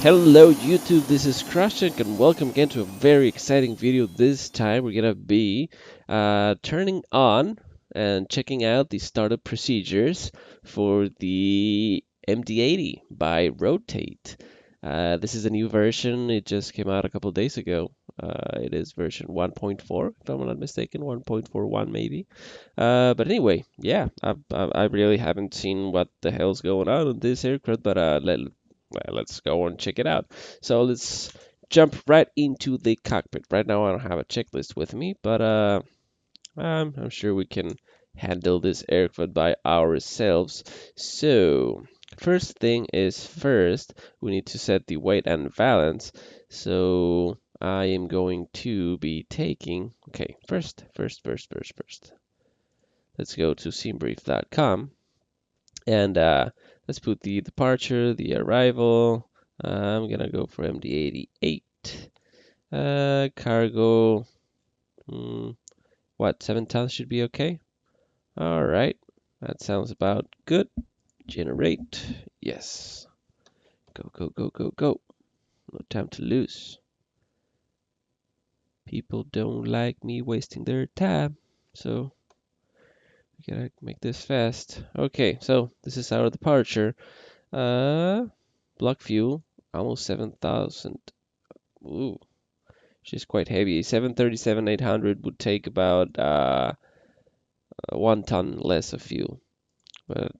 Hello YouTube, this is Krashik and welcome again to a very exciting video. This time we're gonna be turning on and checking out the startup procedures for the MD80 by Rotate. This is a new version, it just came out a couple days ago. It is version 1.4, if I'm not mistaken, 1.41 maybe. But anyway, yeah, I really haven't seen what the hell's going on with this aircraft, but let's go and check it out. So let's jump right into the cockpit. Right now I don't have a checklist with me, but I'm sure we can handle this aircraft by ourselves. So first thing is first, we need to set the weight and balance. So I am going to be taking, okay, first. Let's go to scenebrief.com and let's put the departure, the arrival. I'm gonna go for MD88. Cargo. What, 7 tons should be okay? All right, that sounds about good. Generate. Yes. Go. No time to lose. People don't like me wasting their time, so we gotta make this fast. Okay, so this is our departure. Block fuel, almost 7,000. Ooh, she's quite heavy. 737-800 would take about 1 ton less of fuel, but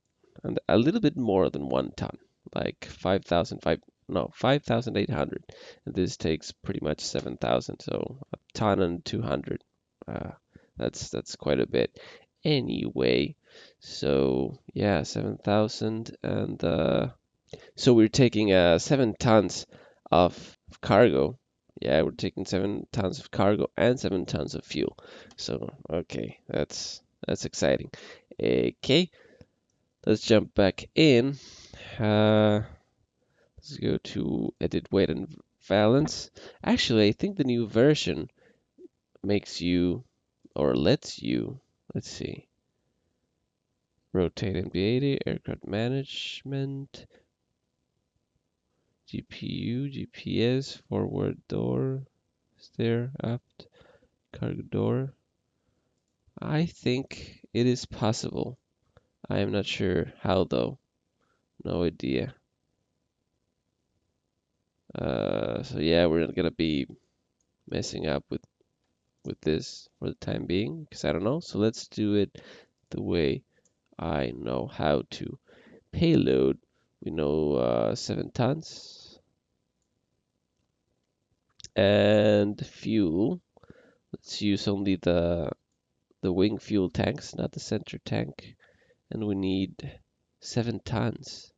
and a little bit more than 1 ton, like 5,800. And this takes pretty much 7,000, so a ton and 200. Uh, that's quite a bit. Anyway, so yeah, 7,000 and so we're taking 7 tons of cargo. Yeah, we're taking 7 tons of cargo and 7 tons of fuel. So, okay, that's exciting. Okay, let's jump back in. Let's go to edit weight and balance. Actually, I think the new version makes you or lets you, let's see, rotate MD80, aircraft management, GPU, GPS, forward door, stair, aft, cargo door. I think it is possible. I am not sure how though. No idea. So yeah, we're not gonna be messing up with this for the time being because I don't know. So let's do it the way I know how to. Payload, we know 7 tons. And fuel, let's use only the wing fuel tanks, not the center tank. And we need 7 tons.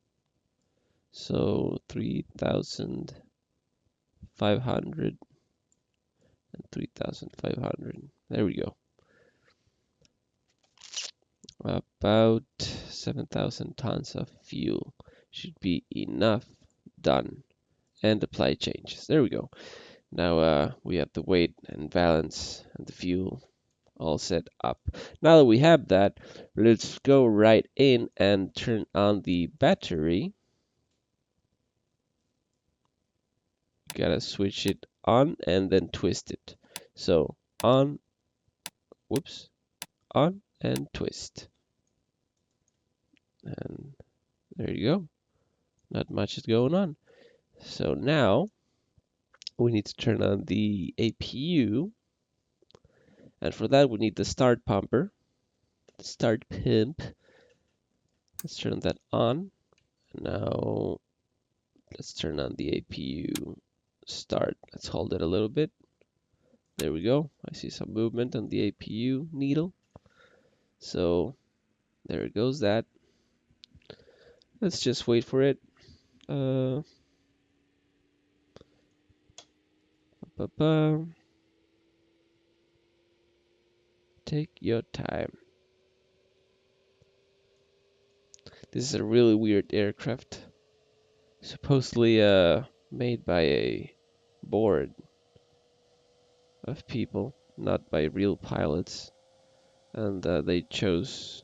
So 3,500 and 3,500. There we go. About 7,000 tons of fuel should be enough. Done. And apply changes. There we go. Now we have the weight and balance and the fuel all set up. Now that we have that, let's go right in and turn on the battery. Gotta switch it on and then twist it. So on, whoops, on and twist. And there you go. Not much is going on. So now we need to turn on the APU. And for that we need the start pumper. Start pump. Let's turn that on. Now let's turn on the APU start. Let's hold it a little bit. There we go. I see some movement on the APU needle. So there it goes that. Let's just wait for it. Take your time. This is a really weird aircraft. Supposedly made by a board of people, not by real pilots. And they chose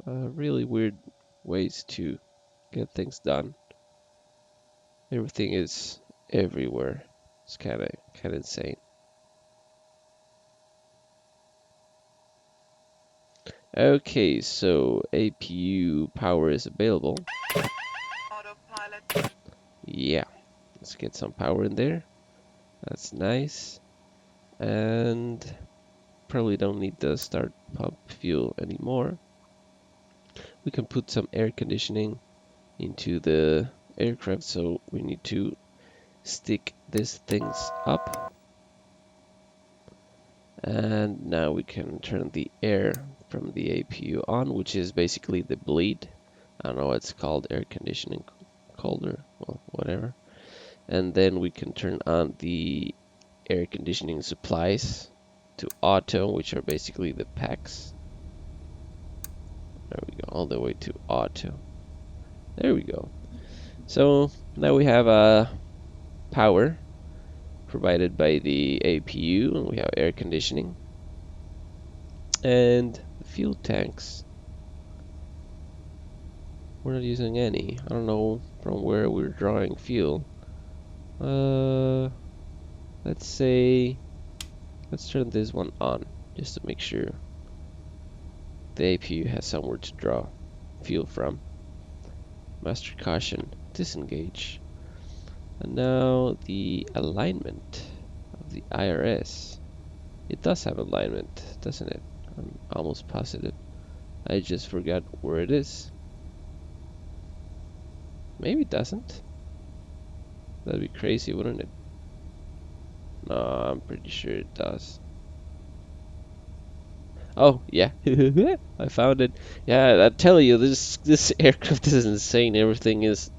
really weird ways to get things done. Everything is everywhere. It's kind of insane. Okay, so APU power is available. Autopilot. Yeah, let's get some power in there. That's nice. And probably don't need the start pump fuel anymore. We can put some air conditioning into the aircraft, so we need to stick these things up. And now we can turn the air from the APU on, which is basically the bleed. I don't know what it's called, air conditioning colder, well, whatever. And then we can turn on the air conditioning supplies to auto, which are basically the packs. There we go, all the way to auto. There we go. So now we have power provided by the APU, and we have air conditioning and fuel tanks. We're not using any. I don't know from where we're drawing fuel. Let's say, let's turn this one on just to make sure the APU has somewhere to draw fuel from. Master caution, disengage. And now the alignment of the IRS. It does have alignment, doesn't it? I'm almost positive. I just forgot where it is. Maybe it doesn't. That'd be crazy, wouldn't it? No, I'm pretty sure it does. Oh, yeah. I found it. Yeah, I tell you, this aircraft is insane. Everything is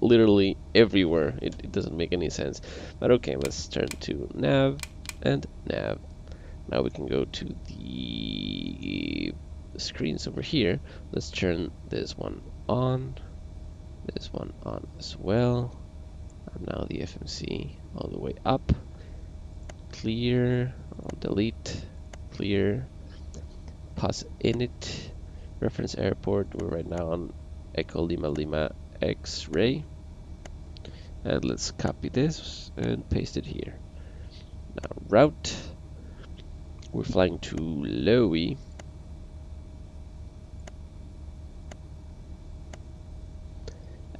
literally everywhere. It doesn't make any sense. But okay, let's turn to nav and nav. Now we can go to the screens over here. Let's turn this one on as well. And now the FMC all the way up. Clear, I'll delete, clear, pause init, reference airport. We're right now on Echo Lima Lima X-ray. And let's copy this and paste it here. Now route, we're flying to Lowy.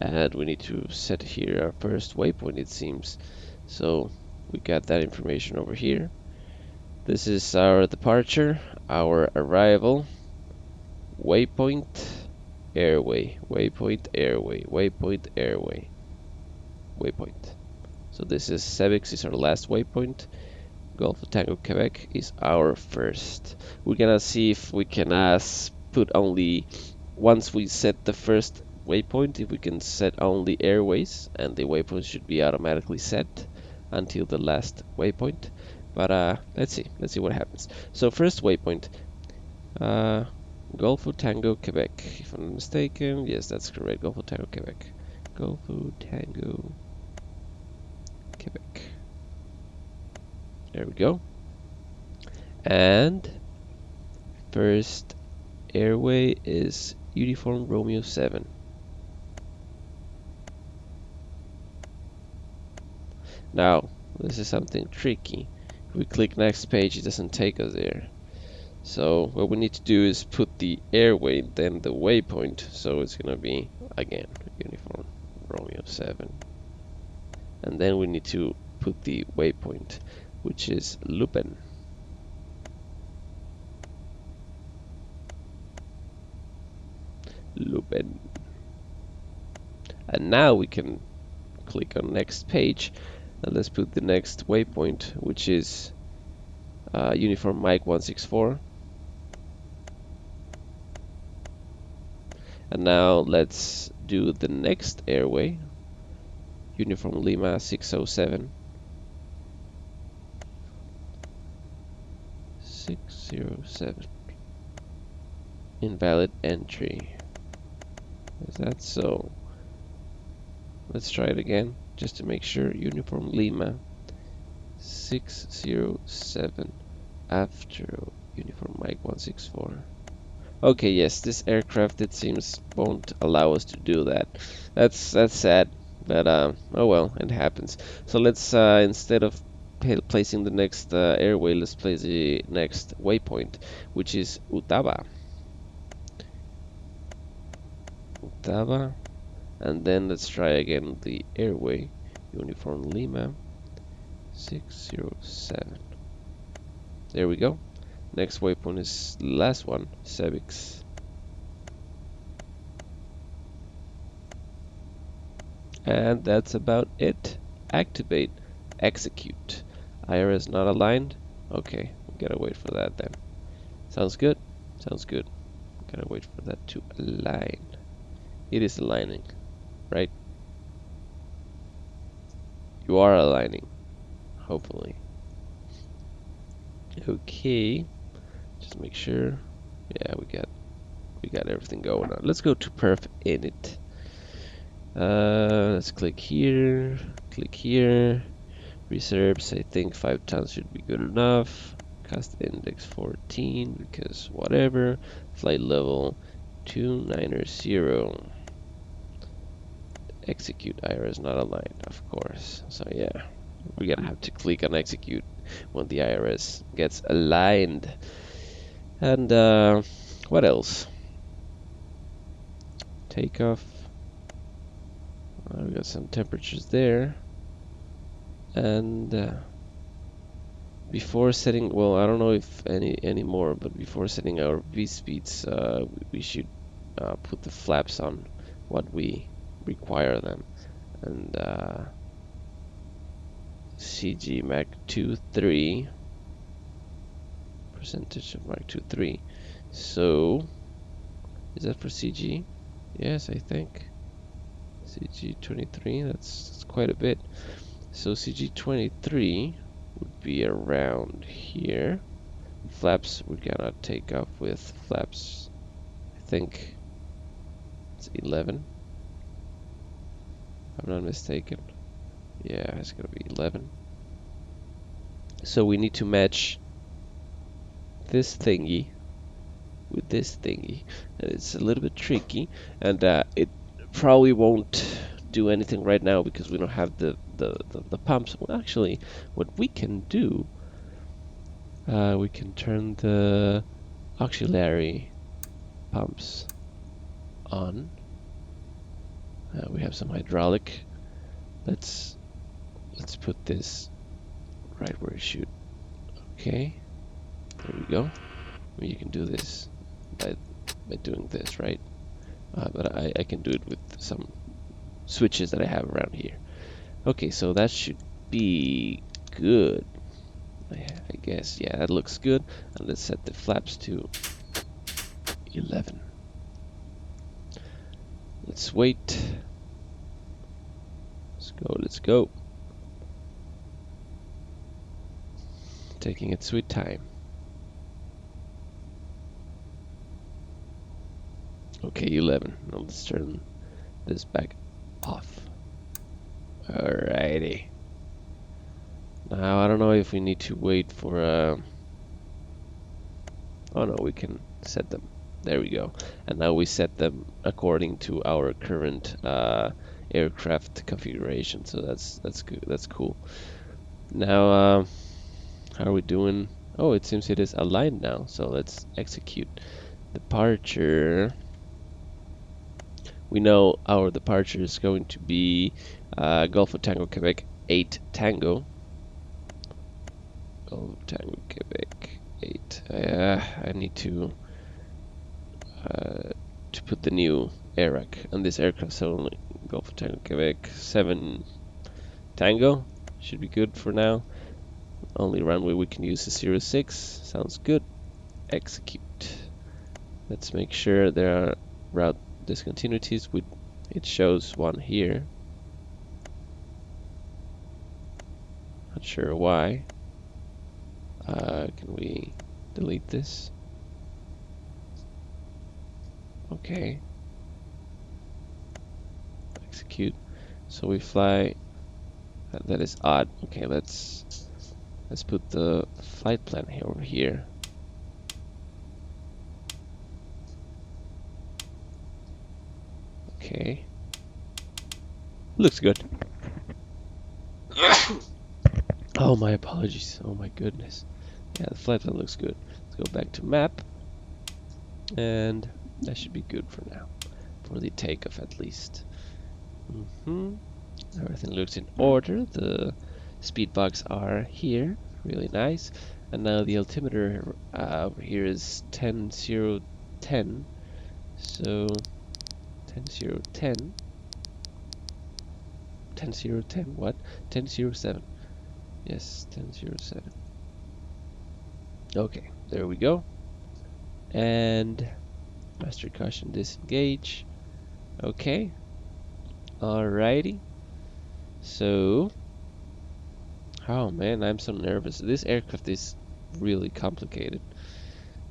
And we need to set here our first waypoint, it seems. So we got that information over here. This is our departure, our arrival, waypoint, airway, waypoint, airway, waypoint, airway, waypoint. So this is Cevix is our last waypoint. Golf of Tango Quebec is our first. We're gonna see if we can put only once we set the first waypoint, if we can set only airways, and the waypoint should be automatically set until the last waypoint. But let's see what happens. So first waypoint, Golf of Tango Quebec. If I'm not mistaken, yes, that's correct. Golf of Tango Quebec. Golf of Tango Quebec. There we go. And first airway is Uniform Romeo 7. Now, this is something tricky. If we click next page, it doesn't take us there. So what we need to do is put the airway, then the waypoint. So it's gonna be, again, Uniform Romeo 7. And then we need to put the waypoint, which is Lupin. Lupin. And now we can click on next page, and let's put the next waypoint, which is Uniform Mike 164. And now let's do the next airway, Uniform Lima 607. 607. Invalid entry. Is that so? Let's try it again, just to make sure. Uniform Lima 607 after Uniform Mike 164. Okay, yes, this aircraft, it seems, won't allow us to do that. That's sad, But oh well, it happens. So let's instead of placing the next airway, let's place the next waypoint, which is Utaba. Utaba, and then let's try again the airway, Uniform Lima 607. There we go. Next waypoint is the last one, Cevix. And that's about it. Activate, execute. IRS not aligned. Okay, we gotta wait for that then. Sounds good. Sounds good. Gotta wait for that to align. It is aligning, right? You are aligning, hopefully. Okay, just make sure. Yeah, we got everything going on. Let's go to perf init. Let's click here, reserves. I think 5 tons should be good enough. Cast index 14 because whatever. Flight level 290. Execute IRS not aligned, of course. So yeah, we're gonna have to click on execute when the IRS gets aligned. And what else? Takeoff. We got some temperatures there. And before setting, well, I don't know if any more, but before setting our V speeds, we should put the flaps on what we require them. And CG Mach 2.3 percentage of Mach 2.3. So is that for CG? Yes, I think CG 23. That's quite a bit. So CG 23 would be around here. Flaps, we're gonna take off with flaps. I think it's 11. If I'm not mistaken. Yeah, it's gonna be 11. So we need to match this thingy with this thingy, and it's a little bit tricky, and it probably won't do anything right now because we don't have the pumps. Well, actually, what we can do, we can turn the auxiliary pumps on. We have some hydraulic. Let's put this right where it should. Okay, there we go. You can do this by doing this, right? But I can do it with some switches that I have around here. Okay, so that should be good. I guess, yeah, that looks good. And let's set the flaps to 11. Let's wait. Let's go. Taking its sweet time. Okay, 11. Now let's turn this back off. Alrighty. Now I don't know if we need to wait for oh no, we can set them. There we go. And now we set them according to our current aircraft configuration. So that's good. That's cool. Now how are we doing? Oh, it seems it is aligned now. So let's execute departure. We know our departure is going to be Golf of Tango Quebec 8 Tango. Golf of Tango Quebec 8. I need to put the new AIRAC on this aircraft. So only Golf of Tango Quebec 7 Tango should be good for now. Only runway we can use is 06. Sounds good. Execute. Let's make sure there are route discontinuities. It shows one here. Not sure why. Can we delete this? Okay. Execute. So we fly. That is odd. Okay, let's put the flight plan here over here. Okay. Looks good. Oh, my apologies. Oh my goodness. Yeah, the flight plan looks good. Let's go back to map, and that should be good for now, for the takeoff at least. Everything looks in order. The speed bugs are here, really nice. And now the altimeter over here is 10.010. So 10.010. 10.010. What? 10.07. Yes, 10.07. Okay, there we go. And master caution disengage. Okay. Alrighty. So, oh man, I'm so nervous. This aircraft is really complicated.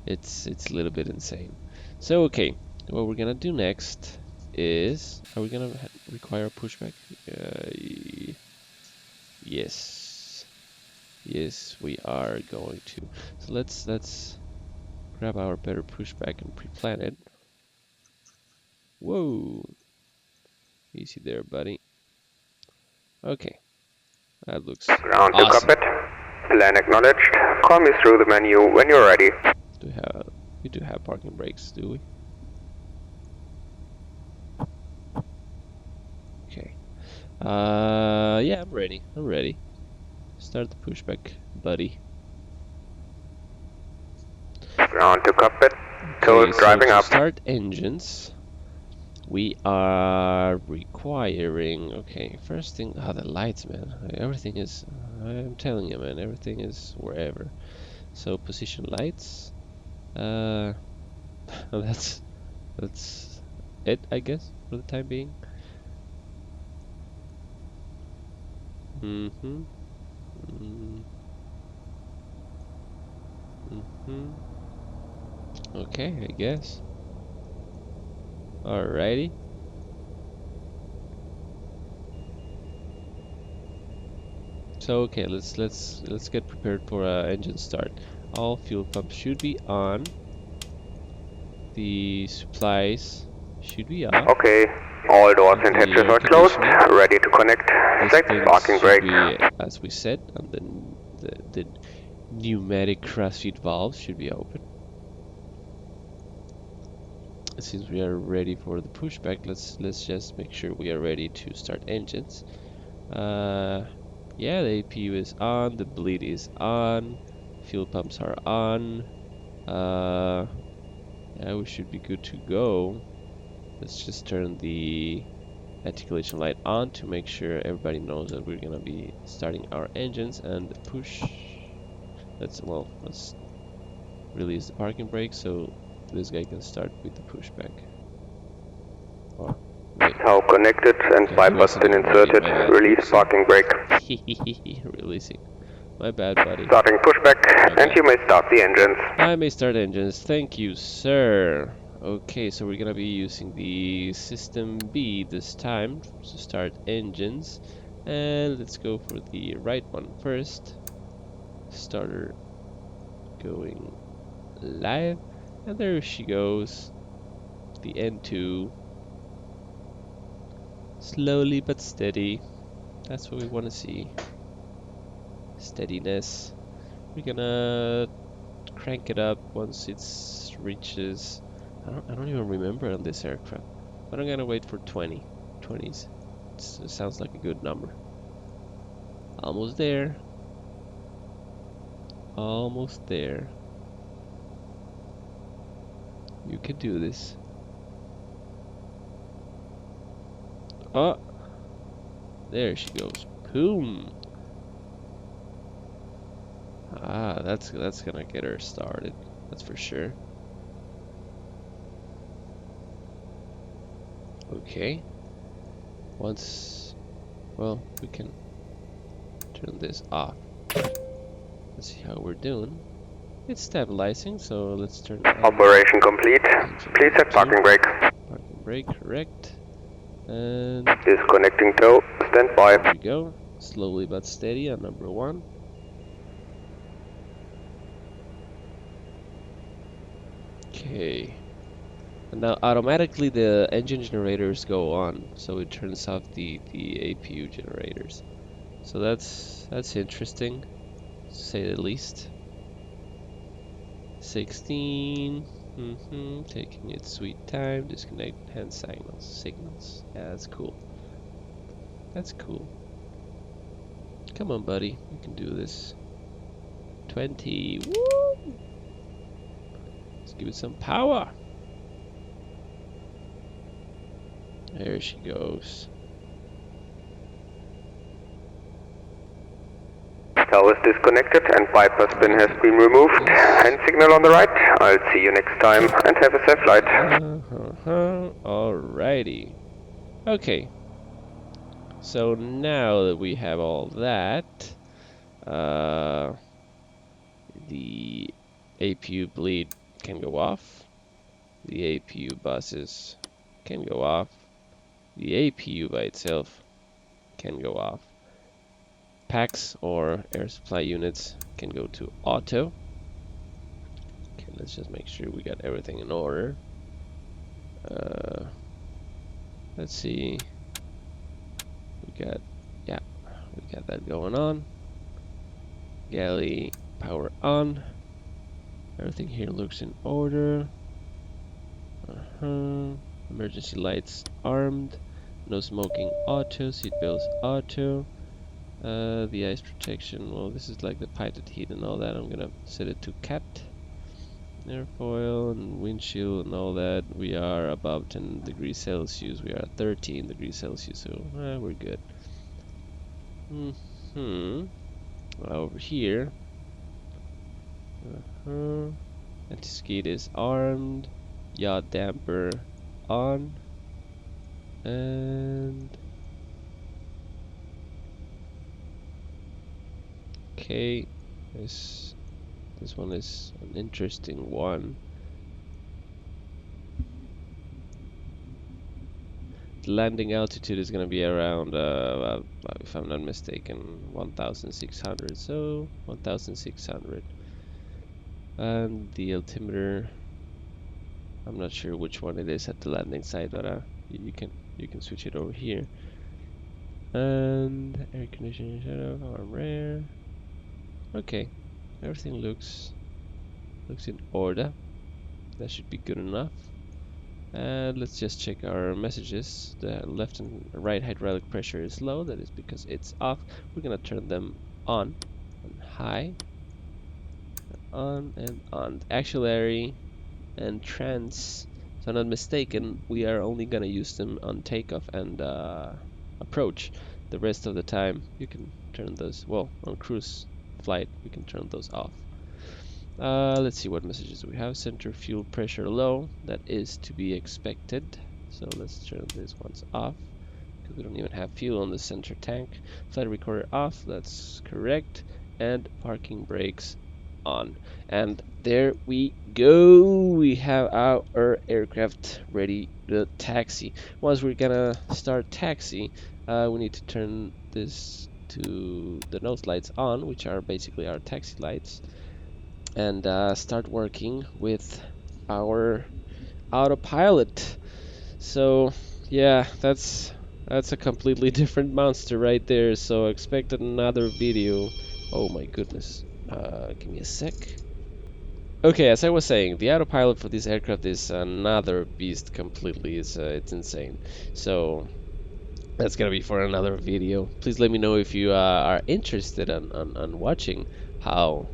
It's a little bit insane. So okay, what we're gonna do next is, are we gonna require a pushback? Yes, yes, we are going to. So let's grab our better pushback and pre-plan it. Whoa, easy there, buddy. Okay, that looks Ground to awesome. cockpit. Plan acknowledged. Call me through the menu when you're ready. We do have parking brakes, do we? Okay. Yeah, I'm ready. I'm ready. Start the pushback, buddy. Ground to cockpit. Okay, Toes so driving to up. start engines, we are requiring. Okay, first thing. Ah, the lights, man. Everything is. I'm telling you, man. Everything is wherever. So position lights. That's it, I guess, for the time being. Mm-hmm. Mm-hmm. Okay, I guess. Alrighty. So okay, let's get prepared for engine start. All fuel pumps should be on. The supplies should be off. Okay. All doors and The hatches air are closed. conditioning. Ready to connect. These Set things parking should brake. be, as we said, and then the pneumatic cross feed valves should be open. Since we are ready for the pushback, let's just make sure we are ready to start engines. Yeah, the APU is on, the bleed is on, fuel pumps are on. Yeah, we should be good to go. Let's just turn the articulation light on to make sure everybody knows that we're gonna be starting our engines and push. Let's release the parking brake so this guy can start with the pushback. Oh, wait. How connected and Okay, bypass releasing pin already. inserted. My bad. Release Oopsie. parking brake. Releasing. My bad, buddy. Starting pushback, and you may start the engines. I may start engines. Thank you, sir. Okay, so we're gonna be using the System B this time to start engines. And let's go for the right one first. Starter going live. And there she goes. The N2. Slowly but steady. That's what we want to see. Steadiness. We're gonna crank it up once it reaches. I don't even remember on this aircraft, but I'm gonna wait for 20. 20s. It sounds like a good number. Almost there. Almost there. You can do this. Oh, there she goes. Boom. Ah, that's gonna get her started. That's for sure. Okay. Once, well, we can turn this off. Let's see how we're doing. It's stabilizing, so let's turn it on. Operation complete. Please set parking brake. Parking brake, correct. And Disconnecting tow. Stand by. there we go. Slowly but steady on number 1. Okay. And now automatically the engine generators go on, so it turns off the APU generators. So that's interesting, to say the least. 16. Taking its sweet time. Disconnect hand signals. Yeah, that's cool. That's cool. Come on, buddy. You can do this. 20. Woo! Let's give it some power. There she goes. Tower is disconnected and bypass pin has been removed. Hand signal on the right. I'll see you next time and have a safe flight. Alrighty. Okay. So now that we have all that, the APU bleed can go off. The APU buses can go off. The APU by itself can go off. Packs or air supply units can go to auto. Okay, let's just make sure we got everything in order. Let's see. We got that going on. Galley power on. Everything here looks in order. Emergency lights armed. No smoking auto. Seatbelts auto. The ice protection, well, this is like the piped heat and all that. I'm gonna set it to capped. Airfoil and windshield and all that. We are above 10 degrees Celsius. We are at 13 degrees Celsius, so we're good. Over here. Anti-skid is armed. Yaw damper on. And okay, this one is an interesting one. The landing altitude is going to be around, if I'm not mistaken, 1,600. So 1,600. And the altimeter, I'm not sure which one it is at the landing site, but you can switch it over here. And air conditioning shadow or rare. Okay, everything looks in order. That should be good enough. And let's just check our messages. The left and right hydraulic pressure is low. That is because it's off. We're gonna turn them on high, on and on. Auxillary and trans. So I'm not mistaken, we are only gonna use them on takeoff and approach. The rest of the time you can turn those, well, on cruise flight we can turn those off. Let's see what messages we have. Center fuel pressure low. That is to be expected. So let's turn these ones off because we don't even have fuel on the center tank. Flight recorder off. That's correct. And parking brakes on. And there we go. We have our aircraft ready to taxi. Once we're gonna start taxi, we need to turn this to the nose lights on, which are basically our taxi lights, and start working with our autopilot. So yeah, that's a completely different monster right there. So expect another video. Oh my goodness. Give me a sec. Okay, as I was saying, the autopilot for this aircraft is another beast completely. It's insane. So that's gonna be for another video. Please let me know if you are interested on watching how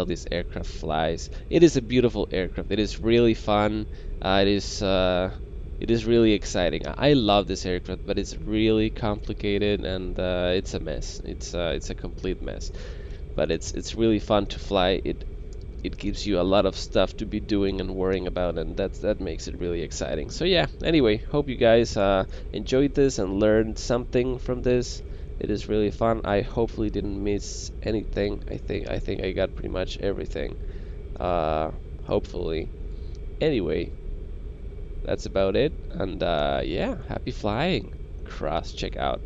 this aircraft flies. It is a beautiful aircraft. It is really fun. It is really exciting. I love this aircraft, but it's really complicated and it's a mess. It's a complete mess. But it's really fun to fly. It gives you a lot of stuff to be doing and worrying about, and that makes it really exciting. So yeah, anyway, hope you guys enjoyed this and learned something from this. It is really fun. I hopefully didn't miss anything. I think I got pretty much everything. Hopefully. Anyway, that's about it. And yeah, happy flying. Cross check out.